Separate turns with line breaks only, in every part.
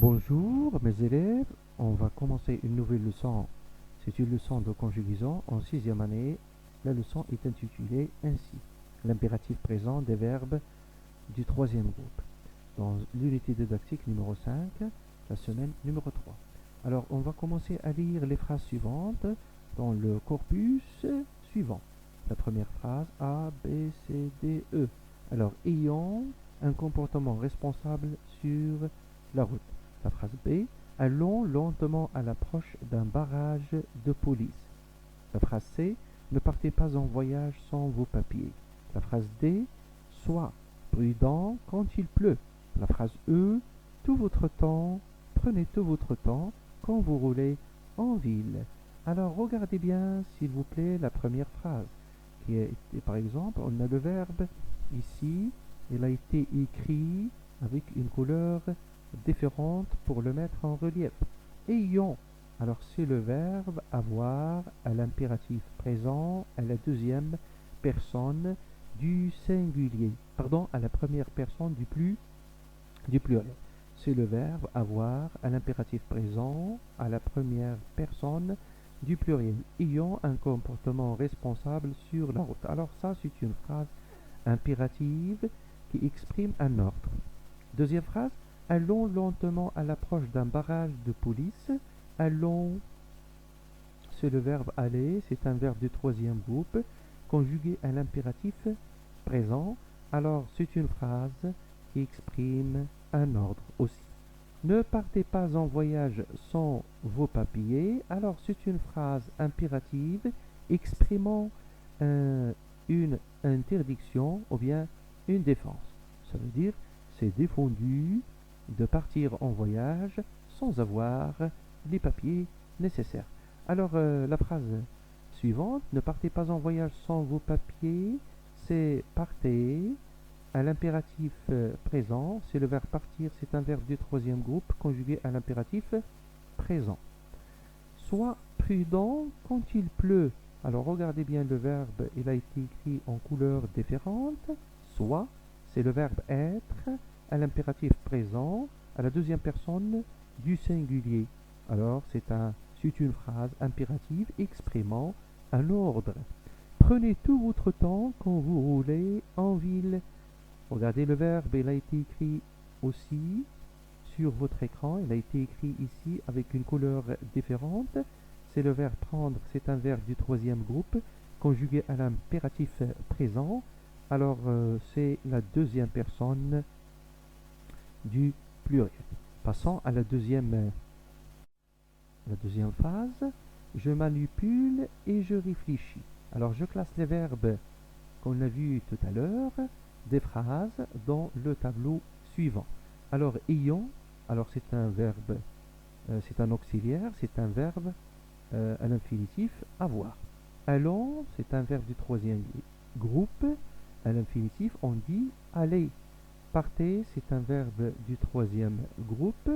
Bonjour mes élèves, on va commencer une nouvelle leçon. C'est une leçon de conjugaison en 6e année. La leçon est intitulée ainsi, l'impératif présent des verbes du 3e groupe. Dans l'unité didactique numéro 5, la semaine numéro 3. Alors on va commencer à lire les phrases suivantes dans le corpus suivant. La première phrase A, B, C, D, E. Alors ayant un comportement responsable sur la route. La phrase B, allons lentement à l'approche d'un barrage de police. La phrase C, ne partez pas en voyage sans vos papiers. La phrase D, sois prudent quand il pleut. La phrase E, prenez tout votre temps quand vous roulez en ville. Alors regardez bien s'il vous plaît la première phrase qui est, par exemple, on a le verbe ici, il a été écrit avec une couleur différente pour le mettre en relief. Ayons, alors c'est le verbe avoir à l'impératif présent à la deuxième personne du singulier, pardon, à la première personne du pluriel. C'est le verbe avoir à l'impératif présent à la première personne du pluriel, ayant un comportement responsable sur la route. Alors ça, c'est une phrase impérative qui exprime un ordre. Deuxième phrase, allons lentement à l'approche d'un barrage de police. Allons, c'est le verbe aller, c'est un verbe du troisième groupe, conjugué à l'impératif présent. Alors, c'est une phrase qui exprime un ordre aussi. Ne partez pas en voyage sans vos papiers. Alors, c'est une phrase impérative exprimant une interdiction ou bien une défense. Ça veut dire, c'est défendu de partir en voyage sans avoir les papiers nécessaires. Alors, la phrase suivante, ne partez pas en voyage sans vos papiers, c'est partez. À l'impératif présent, c'est le verbe partir, c'est un verbe du troisième groupe conjugué à l'impératif présent. Sois prudent quand il pleut. Alors regardez bien le verbe, il a été écrit en couleurs différentes. Sois, c'est le verbe être à l'impératif présent à la deuxième personne du singulier. Alors c'est une phrase impérative exprimant un ordre. Prenez tout votre temps quand vous roulez en ville. Regardez le verbe, il a été écrit aussi sur votre écran, il a été écrit ici avec une couleur différente. C'est le verbe prendre, c'est un verbe du troisième groupe, conjugué à l'impératif présent. Alors c'est la deuxième personne du pluriel. Passons à la deuxième phase. Je manipule et je réfléchis. Alors je classe les verbes qu'on a vus tout à l'heure des phrases dans le tableau suivant. Alors ayant, alors c'est un verbe, c'est un auxiliaire, c'est un verbe à l'infinitif avoir. Allons, c'est un verbe du troisième groupe, à l'infinitif on dit aller. Partez, c'est un verbe du troisième groupe,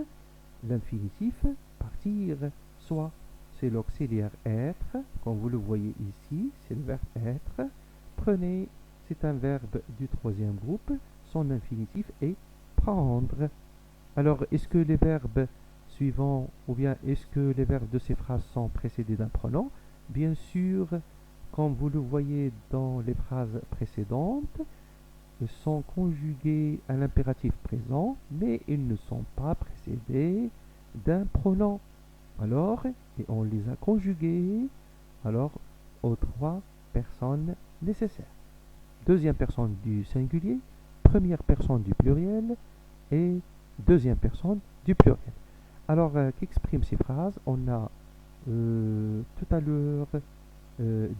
l'infinitif partir. Soit, c'est l'auxiliaire être, comme vous le voyez ici, c'est le verbe être. Prenez, c'est un verbe du troisième groupe, son infinitif est prendre. Alors, est-ce que les verbes suivants, ou bien est-ce que les verbes de ces phrases sont précédés d'un pronom? Bien sûr, comme vous le voyez dans les phrases précédentes, ils sont conjugués à l'impératif présent, mais ils ne sont pas précédés d'un pronom. Alors, et on les a conjugués alors aux trois personnes nécessaires. Deuxième personne du singulier, première personne du pluriel et deuxième personne du pluriel. Alors, qu'expriment ces phrases? On a tout à l'heure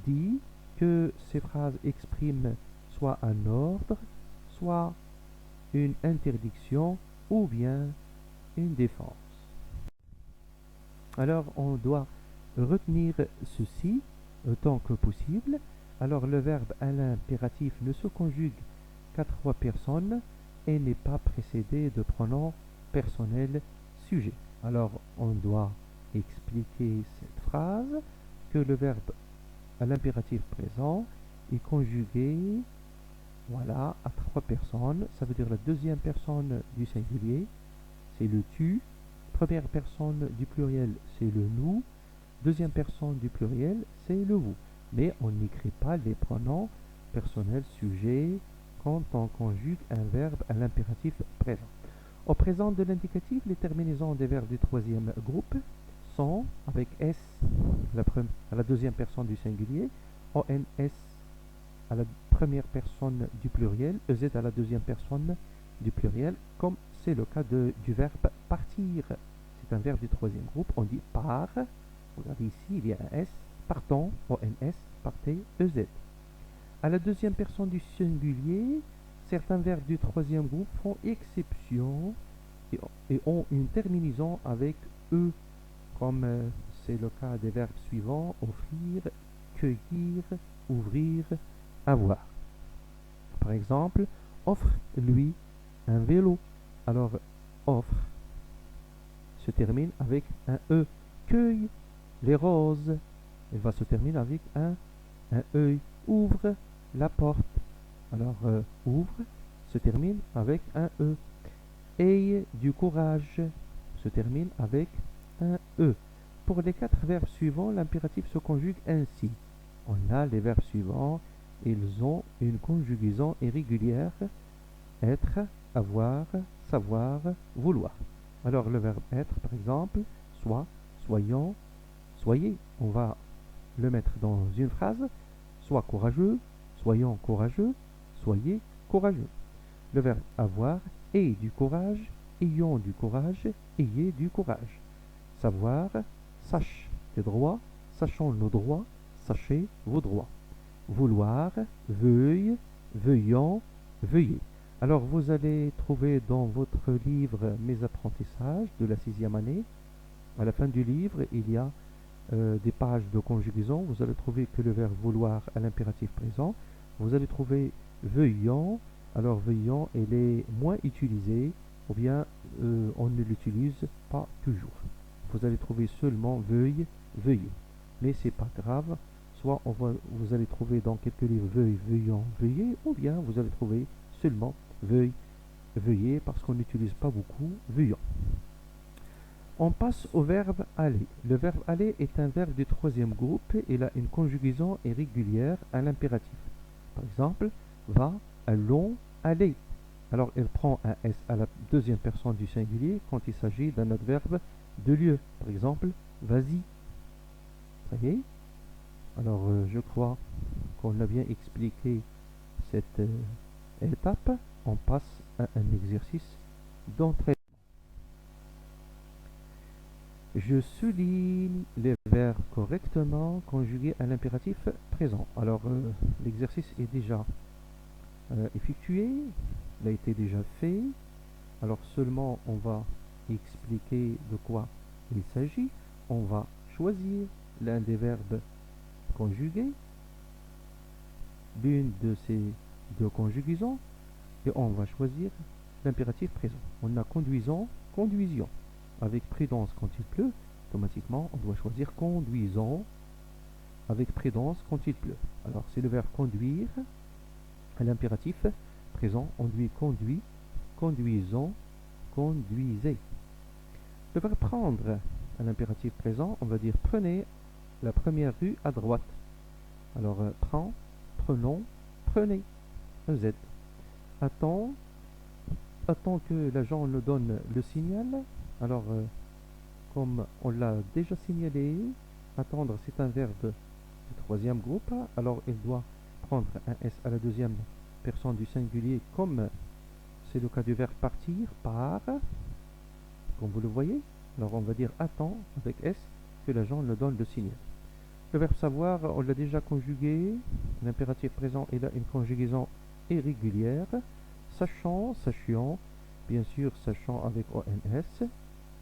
dit que ces phrases expriment soit un ordre, soit une interdiction ou bien une défense. Alors, on doit retenir ceci autant que possible. Alors, le verbe à l'impératif ne se conjugue qu'à trois personnes et n'est pas précédé de pronom personnel sujet. Alors, on doit expliquer cette phrase que le verbe à l'impératif présent est conjugué, voilà, à trois personnes. Ça veut dire la deuxième personne du singulier, c'est le tu. Première personne du pluriel, c'est le nous. Deuxième personne du pluriel, c'est le vous. Mais on n'écrit pas les pronoms personnels sujets quand on conjugue un verbe à l'impératif présent. Au présent de l'indicatif, les terminaisons des verbes du troisième groupe sont avec S à la deuxième personne du singulier, ONS à la première personne du pluriel, EZ à la deuxième personne du pluriel, comme c'est le cas du verbe partir. C'est un verbe du troisième groupe, on dit part. Regardez ici, il y a un S, partons, ONS, partez, EZ. À la deuxième personne du singulier, certains verbes du troisième groupe font exception et ont une terminaison avec E, comme c'est le cas des verbes suivants, offrir, cueillir, ouvrir, avoir. Par exemple, offre-lui un vélo. Alors, offre se termine avec un E. Cueille les roses. Elle va se terminer avec un œil. Ouvre la porte. Alors, ouvre se termine avec un E. Aie du courage se termine avec un E. Pour les 4 verbes suivants, l'impératif se conjugue ainsi. On a les verbes suivants. Ils ont une conjugaison irrégulière. Être, avoir, savoir, vouloir. Alors, le verbe être, par exemple, soit, soyons, soyez. On va le mettre dans une phrase. Sois courageux, soyons courageux, soyez courageux. Le verbe avoir, aie du courage, ayons du courage, ayez du courage. Savoir, sache tes droits, sachons nos droits, sachez vos droits. Vouloir, veuille, veuillons, veuillez. Alors vous allez trouver dans votre livre Mes apprentissages de la 6e année, à la fin du livre, il y a des pages de conjugaison. Vous allez trouver que le verbe vouloir à l'impératif présent. Vous allez trouver veuillons. Alors veuillons, elle est moins utilisée, ou bien on ne l'utilise pas toujours. Vous allez trouver seulement veuille, veuillez. Mais c'est pas grave. Soit vous allez trouver dans quelques livres veuille, veuillons, veuillez, ou bien vous allez trouver seulement veuille, veuillez, parce qu'on n'utilise pas beaucoup veuillons. On passe au verbe aller. Le verbe aller est un verbe du troisième groupe. Il a une conjugaison irrégulière à l'impératif. Par exemple, va, allons, aller. Alors, elle prend un S à la deuxième personne du singulier quand il s'agit d'un autre verbe de lieu. Par exemple, vas-y. Ça y est. Alors, je crois qu'on a bien expliqué cette étape. On passe à un exercice d'entrée. Je souligne les verbes correctement conjugués à l'impératif présent. Alors, l'exercice est déjà effectué, il a été déjà fait. Alors, seulement, on va expliquer de quoi il s'agit. On va choisir l'un des verbes conjugués, l'une de ces deux conjugaisons, et on va choisir l'impératif présent. On a conduisons, conduisions. Avec prudence quand il pleut, automatiquement on doit choisir conduisons avec prudence quand il pleut. Alors c'est le verbe conduire à l'impératif présent, on dit conduit, conduisons, conduisez. Le verbe prendre à l'impératif présent, on va dire prenez la première rue à droite. Alors prends, prenons, prenez. EZ. Attends que l'agent nous donne le signal. Alors, comme on l'a déjà signalé, attendre c'est un verbe du troisième groupe. Alors, il doit prendre un S à la deuxième personne du singulier, comme c'est le cas du verbe partir, part, comme vous le voyez. Alors, on va dire attends avec S que l'agent nous donne le signal. Le verbe savoir, on l'a déjà conjugué. L'impératif présent, il a une conjugaison irrégulière. Sachant, sachions, bien sûr, sachant avec ONS.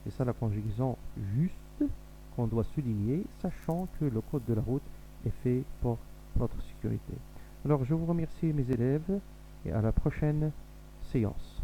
C'est ça la conjugaison juste qu'on doit souligner, sachant que le code de la route est fait pour notre sécurité. Alors, je vous remercie mes élèves et à la prochaine séance.